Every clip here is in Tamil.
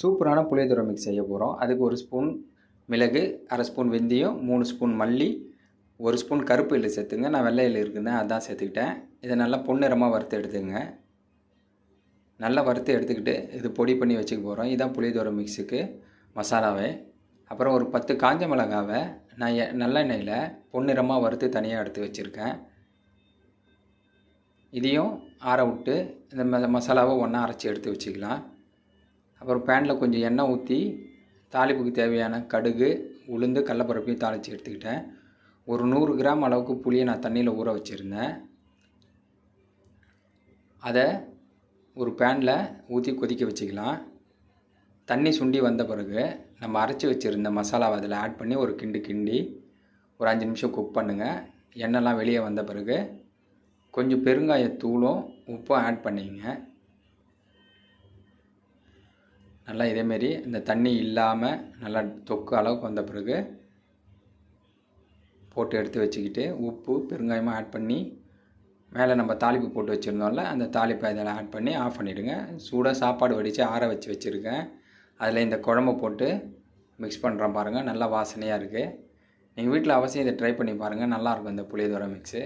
சூப்பரான புளியோதரை மிக்ஸ் செய்ய போகிறோம். அதுக்கு 1 ஸ்பூன் மிளகு, 1/2 ஸ்பூன் வெந்தயம், 3 ஸ்பூன் மல்லி, 1 ஸ்பூன் கருப்பு எள்ளு சேர்த்துங்க. நான் வெள்ளை எள்ளு இருக்குங்க அதான் சேர்த்துக்கிட்டேன். இதை நல்லா பொன்னிறமாக வறுத்து எடுத்துங்க. நல்லா வறுத்து எடுத்துக்கிட்டு இது பொடி பண்ணி வச்சுக்க போகிறோம். இதுதான் புளியோதரை மிக்ஸுக்கு மசாலாவே. அப்புறம் ஒரு 10 காஞ்ச மிளகாவை நான் நல்லெண்ணெயில் பொன்னிறமாக வறுத்து தனியாக எடுத்து வச்சுருக்கேன். இதையும் ஆற விட்டு இந்த மசாலாவை ஒன்றா அரைச்சி எடுத்து வச்சுக்கலாம். அப்புறம் பேனில் கொஞ்சம் எண்ணெய் ஊற்றி தாளிப்புக்கு தேவையான கடுகு, உளுந்து, கடலைப்பருப்பையும் தாளித்து எடுத்துக்கிட்டேன். ஒரு 100 கிராம் அளவுக்கு புளியை நான் தண்ணியில் ஊற வச்சுருந்தேன். அதை ஒரு பேனில் ஊற்றி கொதிக்க வச்சுக்கலாம். தண்ணி சுண்டி வந்த பிறகு நம்ம அரைச்சி வச்சுருந்த மசாலாவை அதில் ஆட் பண்ணி ஒரு கிண்டி ஒரு 5 நிமிஷம் குக் பண்ணுங்கள். எண்ணெய்லாம் வெளியே வந்த பிறகு கொஞ்சம் பெருங்காயத்தூளும் உப்பும் ஆட் பண்ணிங்க. நல்லா இதேமாரி இந்த தண்ணி இல்லாமல் நல்லா தொக்கு அளவுக்கு வந்த பிறகு போட்டு எடுத்து வச்சுக்கிட்டு உப்பு பெருங்காயமாக ஆட் பண்ணி மேலே நம்ம தாளிப்பு போட்டு வச்சுருந்தோம்ல அந்த தாளிப்பை இதில் ஆட் பண்ணி ஆஃப் பண்ணிவிடுங்க. சூடாக சாப்பாடு வடித்து ஆற வச்சுருக்கேன். அதில் இந்த குழம்பு போட்டு மிக்ஸ் பண்ணுறேன் பாருங்கள். நல்லா வாசனையாக இருக்குது. நீங்கள் வீட்டில் அவசியம் இதை ட்ரை பண்ணி பாருங்கள். நல்லாயிருக்கும் இந்த புளியோதரை மிக்ஸு.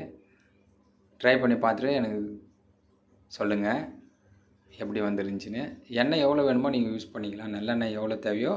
ட்ரை பண்ணி பார்த்துட்டு எனக்கு சொல்லுங்கள் எப்படி வந்துருந்துச்சின்னு. எண்ணெய் எவ்வளோ வேணுமோ நீங்கள் யூஸ் பண்ணிக்கலாம். நல்லெண்ணெய் எவ்வளோ தேவையோ